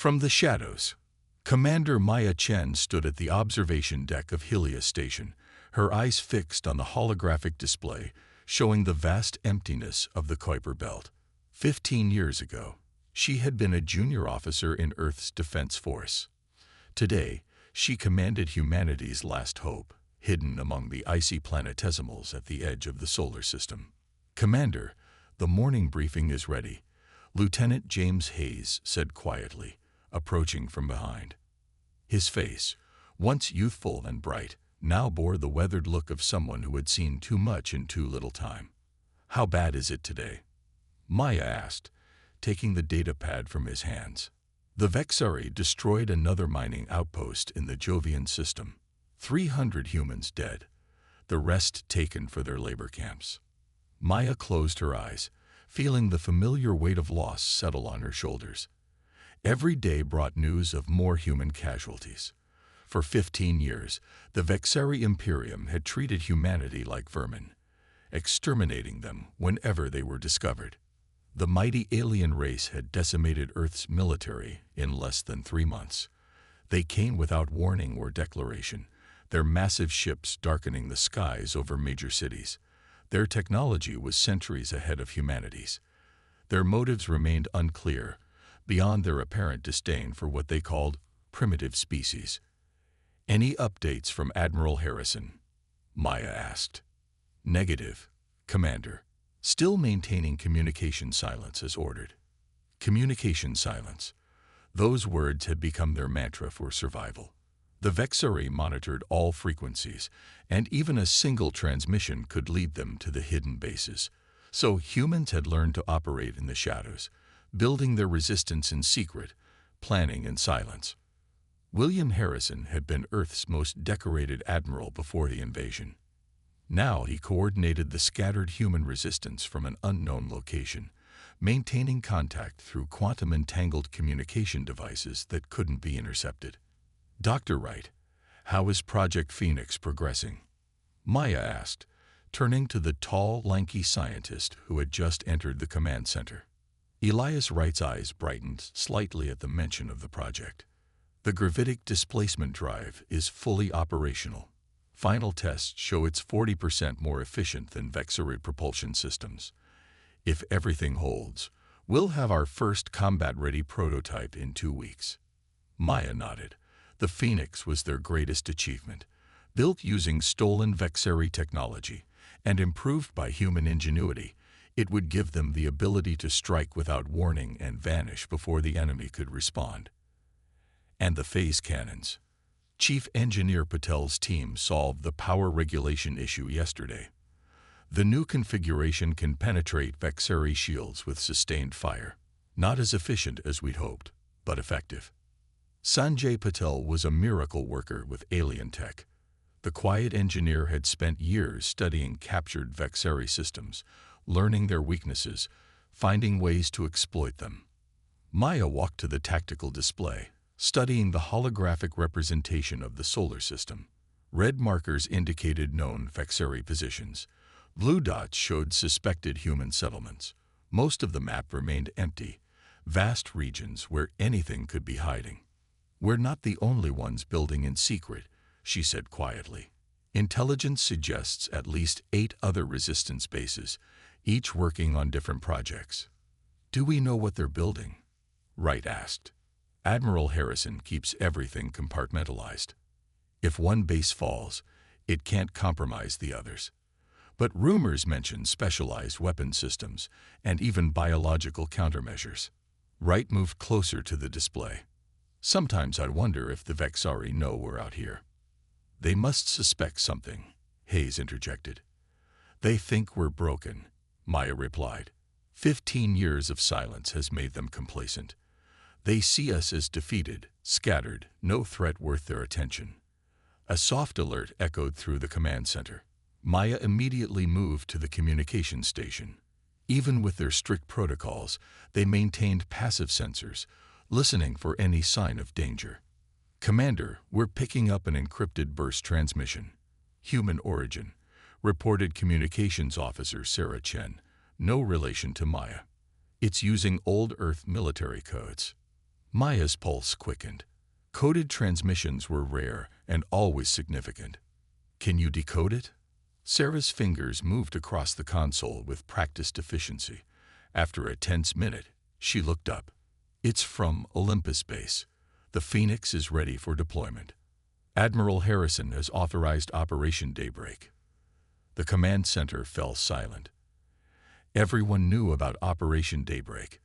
From the shadows, Commander Maya Chen stood at the observation deck of Helios Station, her eyes fixed on the holographic display showing the vast emptiness of the Kuiper Belt. 15 years ago, she had been a junior officer in Earth's Defense Force. Today, she commanded humanity's last hope, hidden among the icy planetesimals at the edge of the solar system. "Commander, the morning briefing is ready," Lieutenant James Hayes said quietly, approaching from behind. His face, once youthful and bright, now bore the weathered look of someone who had seen too much in too little time. "How bad is it today?" Maya asked, taking the data pad from his hands. The Vexari destroyed another mining outpost in the Jovian system. 300 humans dead, the rest taken for their labor camps. Maya closed her eyes, feeling the familiar weight of loss settle on her shoulders. Every day brought news of more human casualties. For 15 years, the Vexari Imperium had treated humanity like vermin, exterminating them whenever they were discovered. The mighty alien race had decimated Earth's military in less than 3 months. They came without warning or declaration, their massive ships darkening the skies over major cities. Their technology was centuries ahead of humanity's. Their motives remained unclear, beyond their apparent disdain for what they called primitive species. "Any updates from Admiral Harrison?" Maya asked. "Negative, Commander. Still maintaining communication silence as ordered." Communication silence. Those words had become their mantra for survival. The Vexari monitored all frequencies, and even a single transmission could lead them to the hidden bases. So humans had learned to operate in the shadows, building their resistance in secret, planning in silence. William Harrison had been Earth's most decorated admiral before the invasion. Now he coordinated the scattered human resistance from an unknown location, maintaining contact through quantum-entangled communication devices that couldn't be intercepted. "Dr. Wright, how is Project Phoenix progressing?" Maya asked, turning to the tall, lanky scientist who had just entered the command center. Elias Wright's eyes brightened slightly at the mention of the project. "The gravitic displacement drive is fully operational. Final tests show it's 40% more efficient than Vexari propulsion systems. If everything holds, we'll have our first combat-ready prototype in 2 weeks." Maya nodded. The Phoenix was their greatest achievement, built using stolen Vexari technology and improved by human ingenuity. It would give them the ability to strike without warning and vanish before the enemy could respond. And the phase cannons. Chief Engineer Patel's team solved the power regulation issue yesterday. The new configuration can penetrate Vexari shields with sustained fire. Not as efficient as we'd hoped, but effective. Sanjay Patel was a miracle worker with alien tech. The quiet engineer had spent years studying captured Vexari systems, learning their weaknesses, finding ways to exploit them. Maya walked to the tactical display, studying the holographic representation of the solar system. Red markers indicated known Vexari positions. Blue dots showed suspected human settlements. Most of the map remained empty, vast regions where anything could be hiding. "We're not the only ones building in secret," she said quietly. "Intelligence suggests at least 8 other resistance bases, each working on different projects." "Do we know what they're building?" Wright asked. "Admiral Harrison keeps everything compartmentalized. If one base falls, it can't compromise the others. But rumors mention specialized weapon systems and even biological countermeasures." Wright moved closer to the display. "Sometimes I wonder if the Vexari know we're out here." "They must suspect something," Hayes interjected. "They think we're broken," Maya replied. 15 years of silence has made them complacent. They see us as defeated, scattered, no threat worth their attention. A soft alert echoed through the command center. Maya immediately moved to the communication station. Even with their strict protocols, they maintained passive sensors, listening for any sign of danger. "Commander, we're picking up an encrypted burst transmission. Human origin," reported Communications Officer Sarah Chen, no relation to Maya. "It's using old Earth military codes." Maya's pulse quickened. Coded transmissions were rare and always significant. Can you decode it? Sarah's fingers moved across the console with practiced efficiency. After a tense minute, she looked up. It's from Olympus Base. The Phoenix is ready for deployment. Admiral Harrison has authorized Operation Daybreak. The command center fell silent. Everyone knew about Operation Daybreak,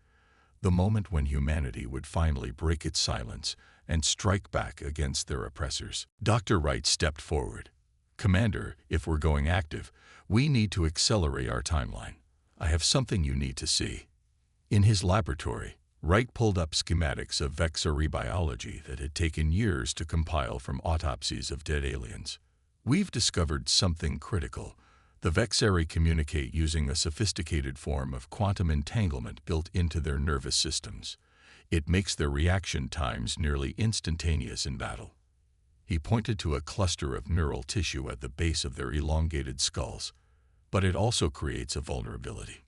the moment when humanity would finally break its silence and strike back against their oppressors. Dr. Wright stepped forward. Commander, if we're going active, we need to accelerate our timeline. I have something you need to see. In his laboratory, Wright pulled up schematics of vexillary biology that had taken years to compile from autopsies of dead aliens. We've discovered something critical. The vexillary communicate using a sophisticated form of quantum entanglement built into their nervous systems. It makes their reaction times nearly instantaneous in battle. He pointed to a cluster of neural tissue at the base of their elongated skulls. But it also creates a vulnerability.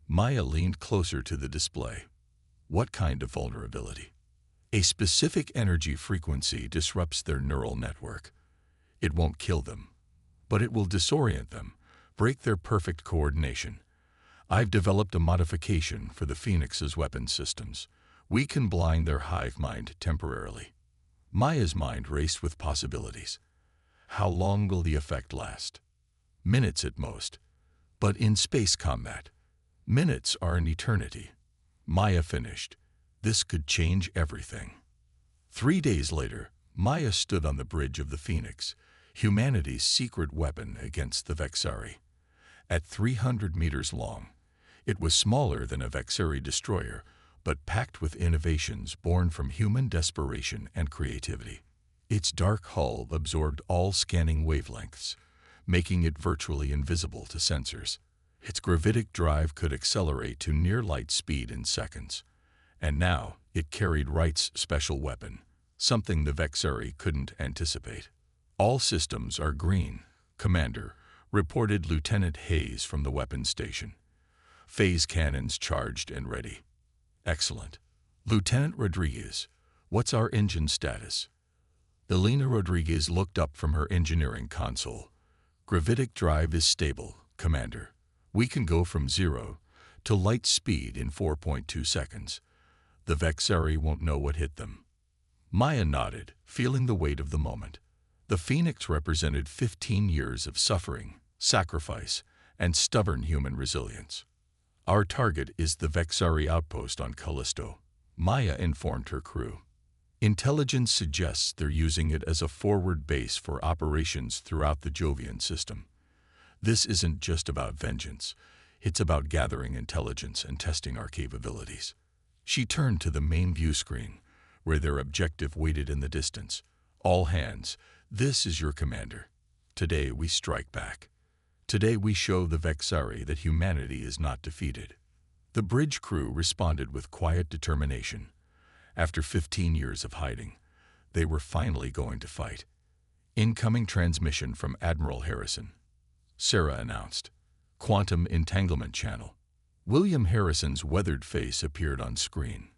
Maya leaned closer to the display. What kind of vulnerability? A specific energy frequency disrupts their neural network. It won't kill them, but it will disorient them, break their perfect coordination. I've developed a modification for the Phoenix's weapon systems. We can blind their hive mind temporarily. Maya's mind raced with possibilities. How long will the effect last? Minutes at most. But in space combat, minutes are an eternity. Maya finished. This could change everything. 3 days later, Maya stood on the bridge of the Phoenix, humanity's secret weapon against the Vexari. At 300 meters long, it was smaller than a Vexari destroyer, but packed with innovations born from human desperation and creativity. Its dark hull absorbed all scanning wavelengths, making it virtually invisible to sensors. Its gravitic drive could accelerate to near-light speed in seconds. And now, it carried Wright's special weapon, something the Vexari couldn't anticipate. All systems are green, Commander, reported Lieutenant Hayes from the weapons station. Phase cannons charged and ready. Excellent. Lieutenant Rodriguez, what's our engine status? Elena Rodriguez looked up from her engineering console. Gravitic drive is stable, Commander. We can go from 0 to light speed in 4.2 seconds. The Vexari won't know what hit them. Maya nodded, feeling the weight of the moment. The Phoenix represented 15 years of suffering, sacrifice, and stubborn human resilience. Our target is the Vexari outpost on Callisto, Maya informed her crew. Intelligence suggests they're using it as a forward base for operations throughout the Jovian system. This isn't just about vengeance. It's about gathering intelligence and testing our capabilities. She turned to the main view screen, where their objective waited in the distance. All hands, this is your commander. Today we strike back. Today we show the Vexari that humanity is not defeated. The bridge crew responded with quiet determination. After 15 years of hiding, they were finally going to fight. Incoming transmission from Admiral Harrison, Sarah announced. Quantum entanglement channel. William Harrison's weathered face appeared on screen.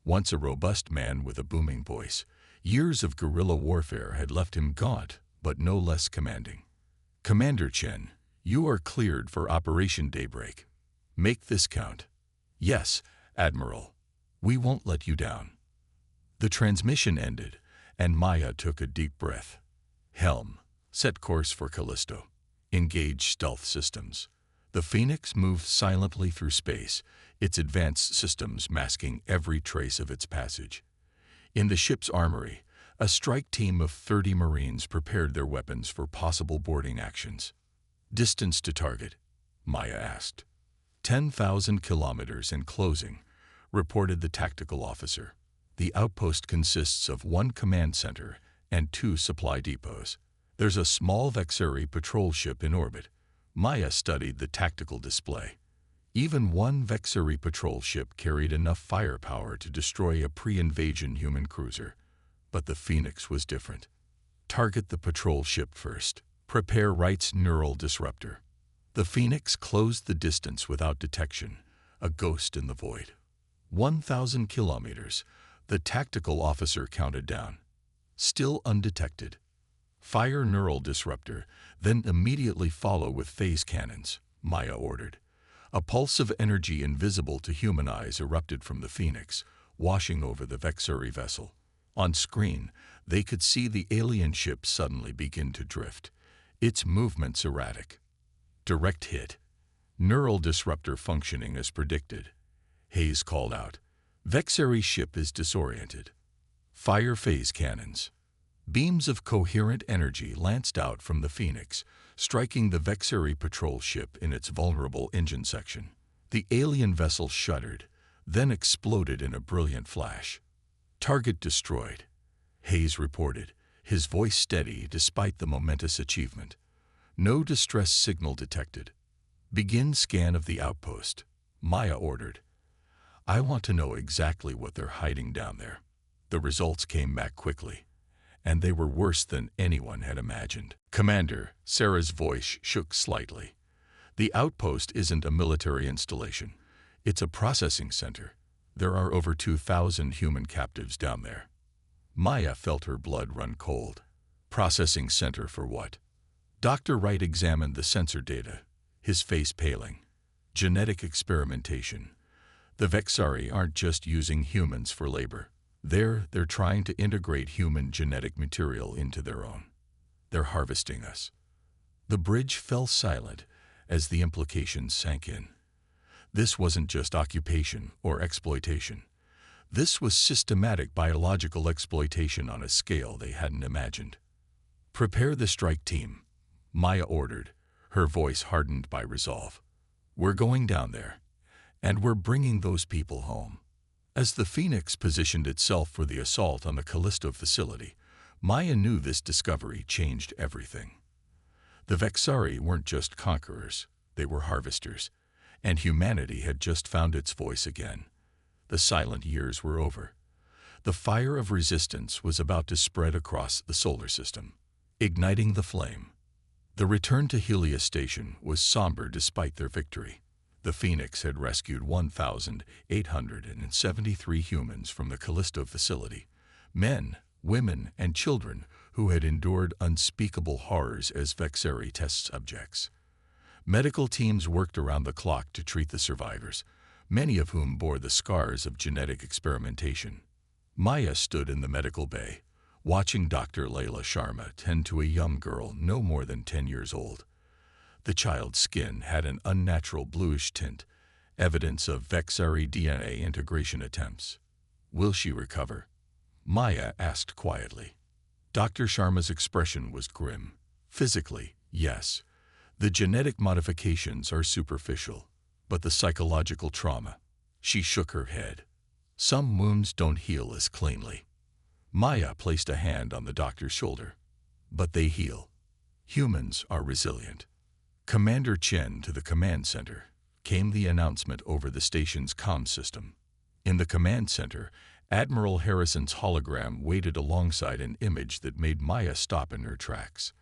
Once a robust man with a booming voice, years of guerrilla warfare had left him gaunt, but no less commanding. Commander Chen, you are cleared for Operation Daybreak. Make this count. Yes, Admiral. We won't let you down. The transmission ended, and Maya took a deep breath. Helm, set course for Callisto. Engage stealth systems. The Phoenix moved silently through space, its advanced systems masking every trace of its passage. In the ship's armory, a strike team of 30 Marines prepared their weapons for possible boarding actions. Distance to target, Maya asked. 10,000 kilometers and closing, reported the tactical officer. The outpost consists of 1 command center and 2 supply depots. There's a small Vexari patrol ship in orbit. Maya studied the tactical display. Even 1 Vexari patrol ship carried enough firepower to destroy a pre-invasion human cruiser. But the Phoenix was different. Target the patrol ship first. Prepare Wright's neural disruptor. The Phoenix closed the distance without detection, a ghost in the void. 1,000 kilometers. The tactical officer counted down. Still undetected. Fire neural disruptor, then immediately follow with phase cannons, Maya ordered. A pulse of energy invisible to human eyes erupted from the Phoenix, washing over the Vexuri vessel. On screen, they could see the alien ship suddenly begin to drift, its movements erratic. Direct hit. Neural disruptor functioning as predicted. Hayes called out. Vexuri ship is disoriented. Fire phase cannons. Beams of coherent energy lanced out from the Phoenix, striking the Vexuri patrol ship in its vulnerable engine section. The alien vessel shuddered, then exploded in a brilliant flash. Target destroyed, Hayes reported, his voice steady despite the momentous achievement. No distress signal detected. Begin scan of the outpost, Maya ordered. I want to know exactly what they're hiding down there. The results came back quickly, and they were worse than anyone had imagined. Commander, Sarah's voice shook slightly. The outpost isn't a military installation. It's a processing center. There are over 2,000 human captives down there. Maya felt her blood run cold. Processing center for what? Dr. Wright examined the sensor data, his face paling. Genetic experimentation. The Vexari aren't just using humans for labor. They're trying to integrate human genetic material into their own. They're harvesting us. The bridge fell silent as the implications sank in. This wasn't just occupation or exploitation. This was systematic biological exploitation on a scale they hadn't imagined. Prepare the strike team, Maya ordered, her voice hardened by resolve. We're going down there, and we're bringing those people home. As the Phoenix positioned itself for the assault on the Callisto facility, Maya knew this discovery changed everything. The Vexari weren't just conquerors, they were harvesters, and humanity had just found its voice again. The silent years were over. The fire of resistance was about to spread across the solar system, igniting the flame. The return to Helios Station was somber despite their victory. The Phoenix had rescued 1,873 humans from the Callisto facility, men, women, and children who had endured unspeakable horrors as Vexari test subjects. Medical teams worked around the clock to treat the survivors, many of whom bore the scars of genetic experimentation. Maya stood in the medical bay, watching Dr. Layla Sharma tend to a young girl no more than 10 years old. The child's skin had an unnatural bluish tint, evidence of Vexari DNA integration attempts. Will she recover? Maya asked quietly. Dr. Sharma's expression was grim. Physically, yes. The genetic modifications are superficial, but the psychological trauma. She shook her head. Some wounds don't heal as cleanly. Maya placed a hand on the doctor's shoulder. But they heal. Humans are resilient. Commander Chen to the command center, came the announcement over the station's comm system. In the command center, Admiral Harrison's hologram waited alongside an image that made Maya stop in her tracks.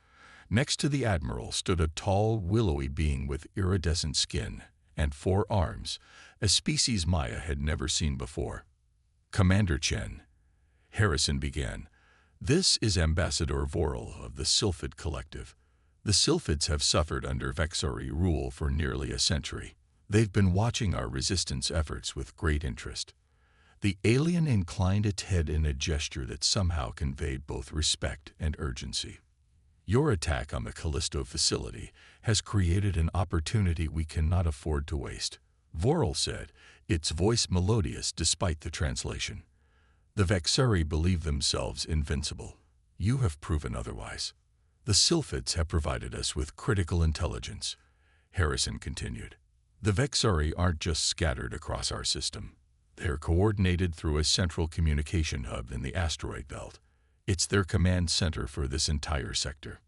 Next to the Admiral stood a tall, willowy being with iridescent skin and 4 arms, a species Maya had never seen before. Commander Chen, Harrison began, this is Ambassador Vorel of the Sylphid Collective. The Sylphids have suffered under Vexari rule for nearly a century. They've been watching our resistance efforts with great interest. The alien inclined its head in a gesture that somehow conveyed both respect and urgency. Your attack on the Callisto facility has created an opportunity we cannot afford to waste, Vorel said, its voice melodious despite the translation. The Vexari believe themselves invincible. You have proven otherwise. The Sylphids have provided us with critical intelligence, Harrison continued. The Vexari aren't just scattered across our system. They're coordinated through a central communication hub in the asteroid belt. It's their command center for this entire sector.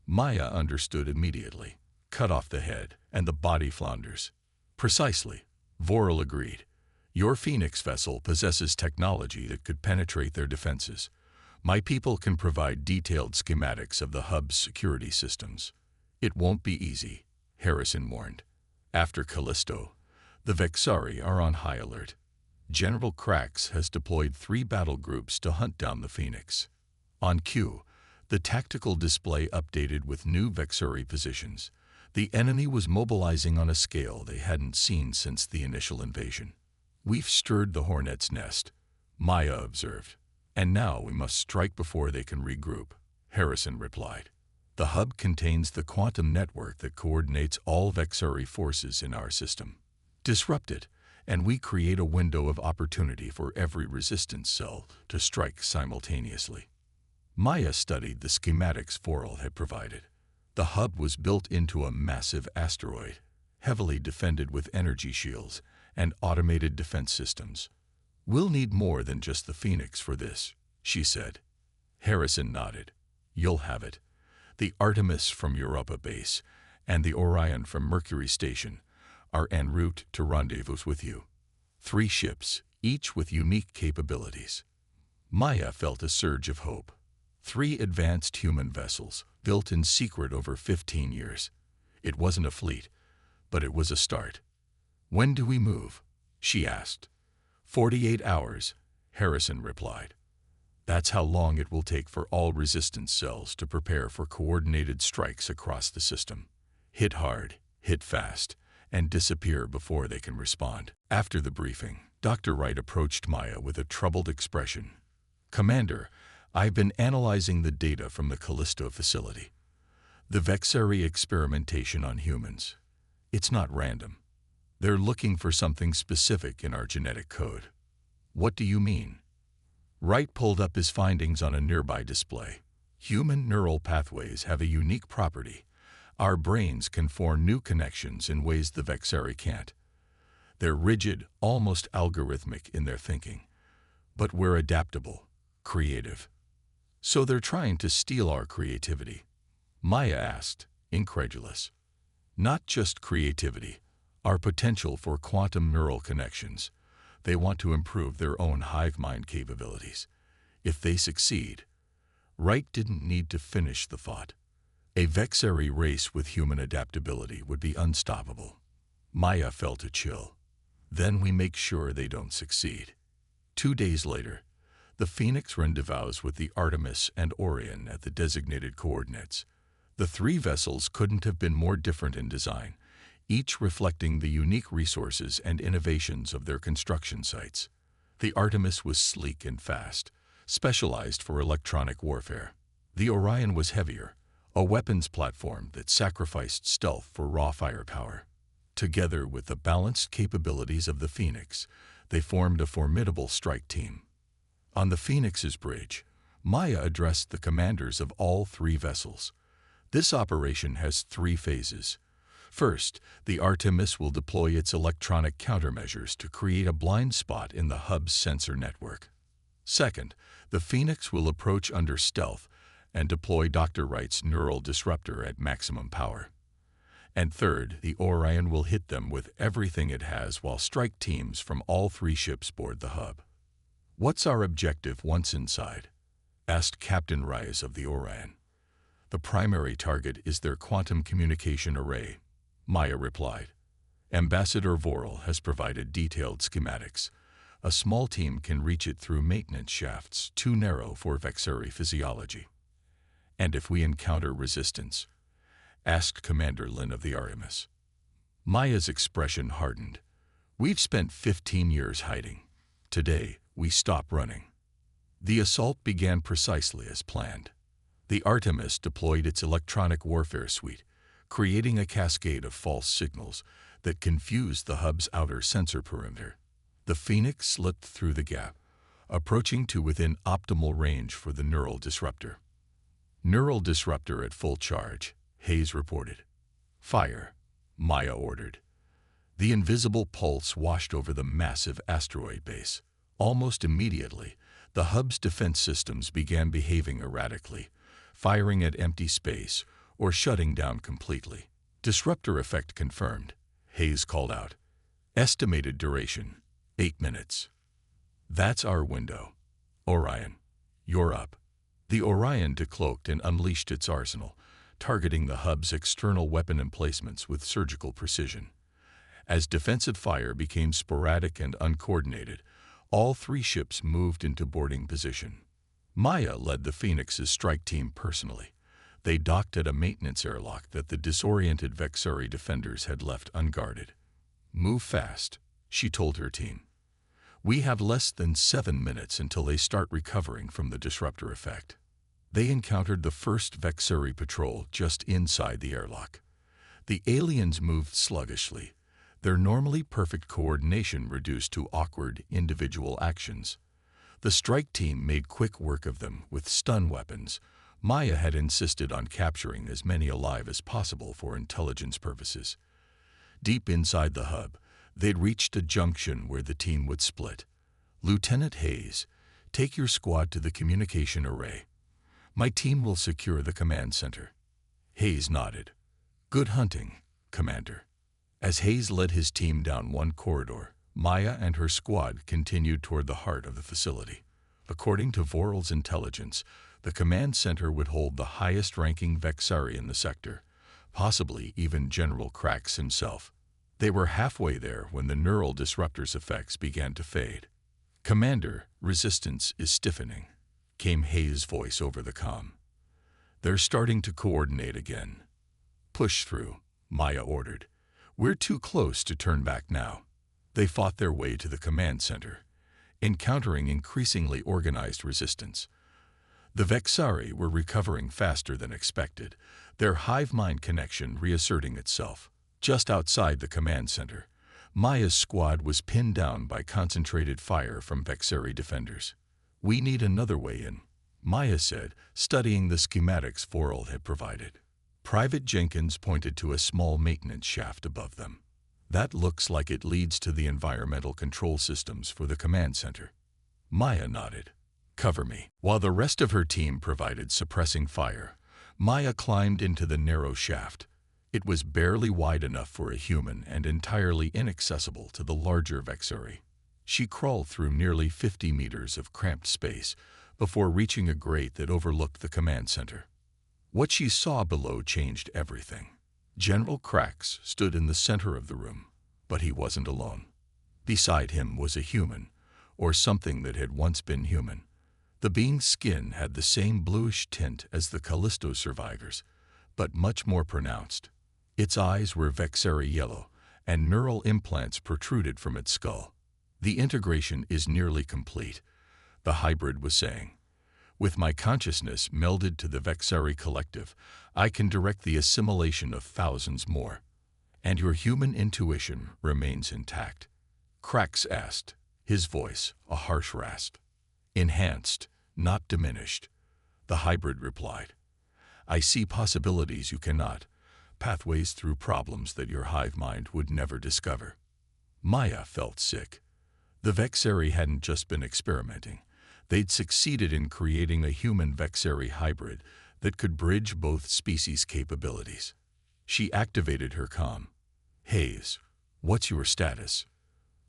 Maya understood immediately. Cut off the head, and the body flounders. Precisely, Vorel agreed. Your Phoenix vessel possesses technology that could penetrate their defenses. My people can provide detailed schematics of the hub's security systems. It won't be easy, Harrison warned. After Callisto, the Vexari are on high alert. General Krax has deployed 3 battle groups to hunt down the Phoenix. On cue, the tactical display updated with new Vexuri positions. The enemy was mobilizing on a scale they hadn't seen since the initial invasion. "We've stirred the hornet's nest," Maya observed. "And now we must strike before they can regroup," Harrison replied. "The hub contains the quantum network that coordinates all Vexuri forces in our system. Disrupt it, and we create a window of opportunity for every resistance cell to strike simultaneously." Maya studied the schematics Forel had provided. The hub was built into a massive asteroid, heavily defended with energy shields and automated defense systems. "We'll need more than just the Phoenix for this," she said. Harrison nodded. "You'll have it. The Artemis from Europa Base and the Orion from Mercury Station are en route to rendezvous with you. 3 ships, each with unique capabilities." Maya felt a surge of hope. 3 advanced human vessels, built in secret over 15 years. It wasn't a fleet, but it was a start. "When do we move?" she asked. 48 hours, Harrison replied. "That's how long it will take for all resistance cells to prepare for coordinated strikes across the system. Hit hard, hit fast, and disappear before they can respond." After the briefing, Dr. Wright approached Maya with a troubled expression. "Commander, I've been analyzing the data from the Callisto facility. The Vexuri experimentation on humans. It's not random. They're looking for something specific in our genetic code." "What do you mean?" Wright pulled up his findings on a nearby display. "Human neural pathways have a unique property. Our brains can form new connections in ways the Vexuri can't. They're rigid, almost algorithmic in their thinking. But we're adaptable, creative. So they're trying to steal our creativity?" Maya asked, incredulous. "Not just creativity, our potential for quantum neural connections. They want to improve their own hive mind capabilities. If they succeed..." Wright didn't need to finish the thought. A Vexuri race with human adaptability would be unstoppable. Maya felt a chill. "Then we make sure they don't succeed." 2 days later, the Phoenix rendezvoused with the Artemis and Orion at the designated coordinates. The 3 vessels couldn't have been more different in design, each reflecting the unique resources and innovations of their construction sites. The Artemis was sleek and fast, specialized for electronic warfare. The Orion was heavier, a weapons platform that sacrificed stealth for raw firepower. Together with the balanced capabilities of the Phoenix, they formed a formidable strike team. On the Phoenix's bridge, Maya addressed the commanders of all 3 vessels. "This operation has 3 phases. First, the Artemis will deploy its electronic countermeasures to create a blind spot in the hub's sensor network. Second, the Phoenix will approach under stealth and deploy Dr. Wright's neural disruptor at maximum power. And third, the Orion will hit them with everything it has while strike teams from all 3 ships board the hub." "What's our objective once inside?" asked Captain Reyes of the Orion. "The primary target is their quantum communication array," Maya replied. "Ambassador Vorel has provided detailed schematics. A small team can reach it through maintenance shafts too narrow for Vexuri physiology." "And if we encounter resistance?" asked Commander Lin of the Artemis. Maya's expression hardened. "We've spent 15 years hiding. Today, we stop running." The assault began precisely as planned. The Artemis deployed its electronic warfare suite, creating a cascade of false signals that confused the hub's outer sensor perimeter. The Phoenix slipped through the gap, approaching to within optimal range for the neural disruptor. "Neural disruptor at full charge," Hayes reported. "Fire," Maya ordered. The invisible pulse washed over the massive asteroid base. Almost immediately, the hub's defense systems began behaving erratically, firing at empty space or shutting down completely. "Disruptor effect confirmed," Hayes called out. "Estimated duration, 8 minutes. That's our window. Orion, you're up." The Orion decloaked and unleashed its arsenal, targeting the hub's external weapon emplacements with surgical precision. As defensive fire became sporadic and uncoordinated, All three ships moved into boarding position. Maya led the Phoenix's strike team personally. They docked at a maintenance airlock that the disoriented Vexari defenders had left unguarded. "Move fast," she told her team. "We have less than 7 minutes until they start recovering from the disruptor effect." They encountered the first Vexari patrol just inside the airlock. The aliens moved sluggishly, their normally perfect coordination reduced to awkward individual actions. The strike team made quick work of them with stun weapons. Maya had insisted on capturing as many alive as possible for intelligence purposes. Deep inside the hub, they'd reached a junction where the team would split. "Lieutenant Hayes, take your squad to the communication array. My team will secure the command center." Hayes nodded. "Good hunting, Commander." As Hayes led his team down one corridor, Maya and her squad continued toward the heart of the facility. According to Voral's intelligence, the command center would hold the highest-ranking Vexari in the sector, possibly even General Krax himself. They were halfway there when the neural disruptor's effects began to fade. "Commander, resistance is stiffening," came Hayes' voice over the comm. "They're starting to coordinate again." "Push through," Maya ordered. "We're too close to turn back now." They fought their way to the command center, encountering increasingly organized resistance. The Vexari were recovering faster than expected, their hive-mind connection reasserting itself. Just outside the command center, Maya's squad was pinned down by concentrated fire from Vexari defenders. "We need another way in," Maya said, studying the schematics Voral had provided. Private Jenkins pointed to a small maintenance shaft above them. "That looks like it leads to the environmental control systems for the command center." Maya nodded. "Cover me." While the rest of her team provided suppressing fire, Maya climbed into the narrow shaft. It was barely wide enough for a human and entirely inaccessible to the larger Vexari. She crawled through nearly 50 meters of cramped space before reaching a grate that overlooked the command center. What she saw below changed everything. General Krax stood in the center of the room, but he wasn't alone. Beside him was a human, or something that had once been human. The being's skin had the same bluish tint as the Callisto survivors, but much more pronounced. Its eyes were Vexari yellow, and neural implants protruded from its skull. "The integration is nearly complete," the hybrid was saying. "With my consciousness melded to the Vexari collective, I can direct the assimilation of thousands more. And your human intuition remains intact." Krax asked, his voice a harsh rasp. "Enhanced, not diminished," the hybrid replied. "I see possibilities you cannot, pathways through problems that your hive mind would never discover." Maya felt sick. The Vexari hadn't just been experimenting. They'd succeeded in creating a human Vexari hybrid that could bridge both species' capabilities. She activated her comm. "Hayes, what's your status?"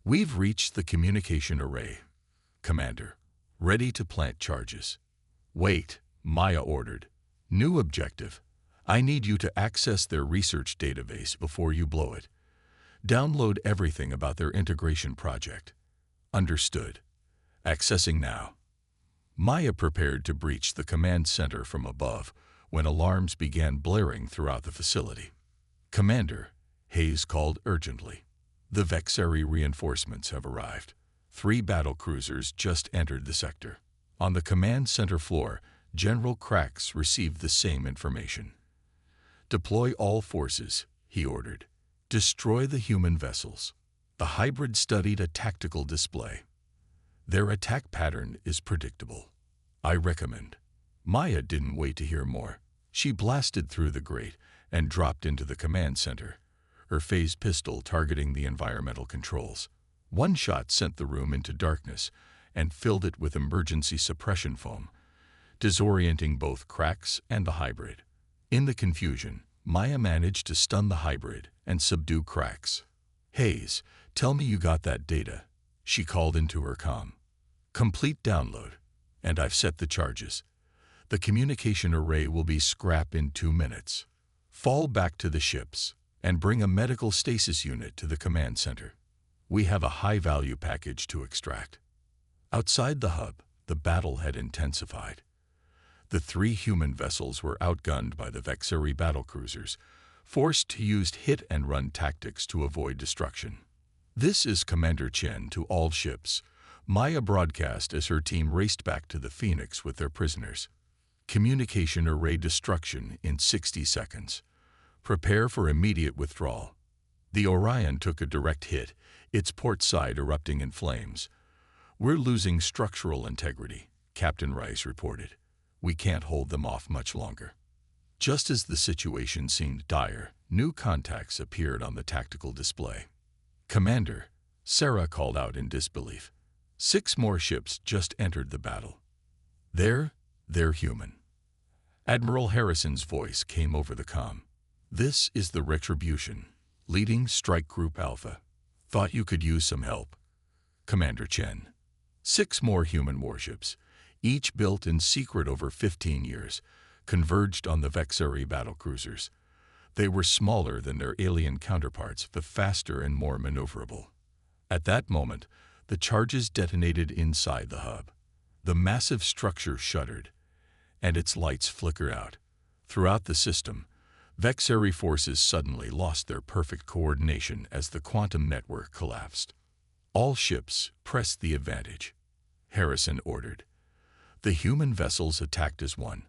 "We've reached the communication array, Commander. Ready to plant charges." "Wait," Maya ordered. "New objective. I need you to access their research database before you blow it. Download everything about their integration project." "Understood. Accessing now." Maya prepared to breach the command center from above when alarms began blaring throughout the facility. "Commander," Hayes called urgently. "The Vexari reinforcements have arrived. 3 battlecruisers just entered the sector." On the command center floor, General Krax received the same information. "Deploy all forces," he ordered. "Destroy the human vessels." The hybrid studied a tactical display. "Their attack pattern is predictable. I recommend." Maya didn't wait to hear more. She blasted through the grate and dropped into the command center, her phase pistol targeting the environmental controls. One shot sent the room into darkness and filled it with emergency suppression foam, disorienting both Krax and the hybrid. In the confusion, Maya managed to stun the hybrid and subdue Krax. "Hayes, tell me you got that data," she called into her comm. "Complete download, and I've set the charges. The communication array will be scrap in 2 minutes. Fall back to the ships and bring a medical stasis unit to the command center. We have a high-value package to extract." Outside the hub, the battle had intensified. The three human vessels were outgunned by the Vexeri battlecruisers, forced to use hit-and-run tactics to avoid destruction. "This is Commander Chen to all ships," Maya broadcast as her team raced back to the Phoenix with their prisoners. "Communication array destruction in 60 seconds. Prepare for immediate withdrawal." The Orion took a direct hit, its port side erupting in flames. "We're losing structural integrity," Captain Rice reported. "We can't hold them off much longer." Just as the situation seemed dire, new contacts appeared on the tactical display. "Commander," Sarah called out in disbelief. 6 more ships just entered the battle. They're human." Admiral Harrison's voice came over the comm. "This is the Retribution, leading Strike Group Alpha. Thought you could use some help." Commander Chen. 6 more human warships, each built in secret over 15 years, converged on the Vexeri battlecruisers. They were smaller than their alien counterparts, but faster and more maneuverable. At that moment, the charges detonated inside the hub. The massive structure shuddered, and its lights flickered out. Throughout the system, Vexeri forces suddenly lost their perfect coordination as the quantum network collapsed. "All ships, press the advantage," Harrison ordered. The human vessels attacked as one,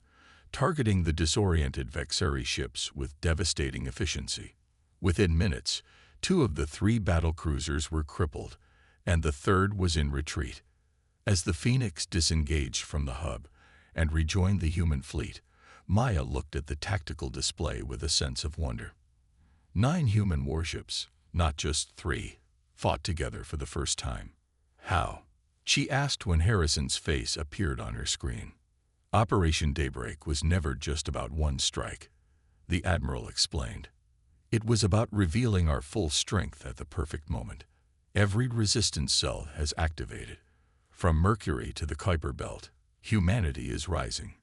targeting the disoriented Vexeri ships with devastating efficiency. Within minutes, 2 of the 3 battlecruisers were crippled, and the third was in retreat. As the Phoenix disengaged from the hub and rejoined the human fleet, Maya looked at the tactical display with a sense of wonder. 9 human warships, not just 3, fought together for the first time. "How?" she asked when Harrison's face appeared on her screen. "Operation Daybreak was never just about one strike," the Admiral explained. "It was about revealing our full strength at the perfect moment. Every resistance cell has activated. From Mercury to the Kuiper Belt, humanity is rising."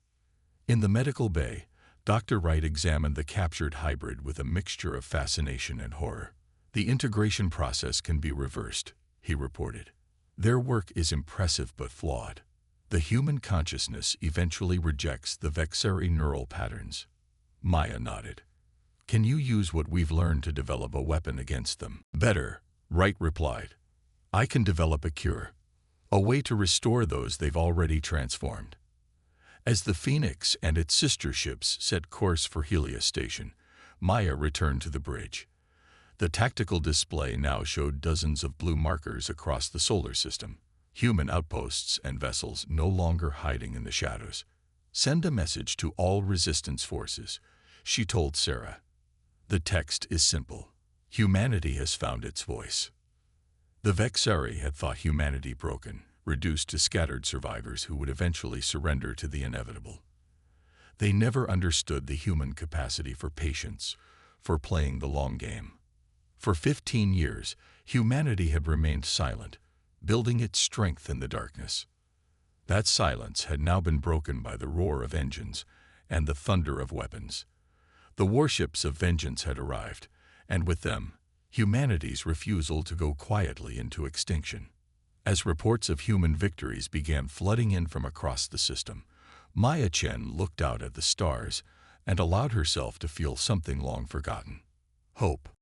In the medical bay, Dr. Wright examined the captured hybrid with a mixture of fascination and horror. "The integration process can be reversed," he reported. "Their work is impressive but flawed. The human consciousness eventually rejects the Vexeri neural patterns." Maya nodded. "Can you use what we've learned to develop a weapon against them?" "Better," Wright replied. "I can develop a cure, a way to restore those they've already transformed." As the Phoenix and its sister ships set course for Helios Station, Maya returned to the bridge. The tactical display now showed dozens of blue markers across the solar system, human outposts and vessels no longer hiding in the shadows. "Send a message to all resistance forces," she told Sarah. The text is simple. Humanity has found its voice. The Vexeri had thought humanity broken, reduced to scattered survivors who would eventually surrender to the inevitable. They never understood the human capacity for patience, for playing the long game. For 15 years, humanity had remained silent, building its strength in the darkness. That silence had now been broken by the roar of engines and the thunder of weapons. The warships of vengeance had arrived, and with them, humanity's refusal to go quietly into extinction. As reports of human victories began flooding in from across the system, Maya Chen looked out at the stars and allowed herself to feel something long forgotten: hope.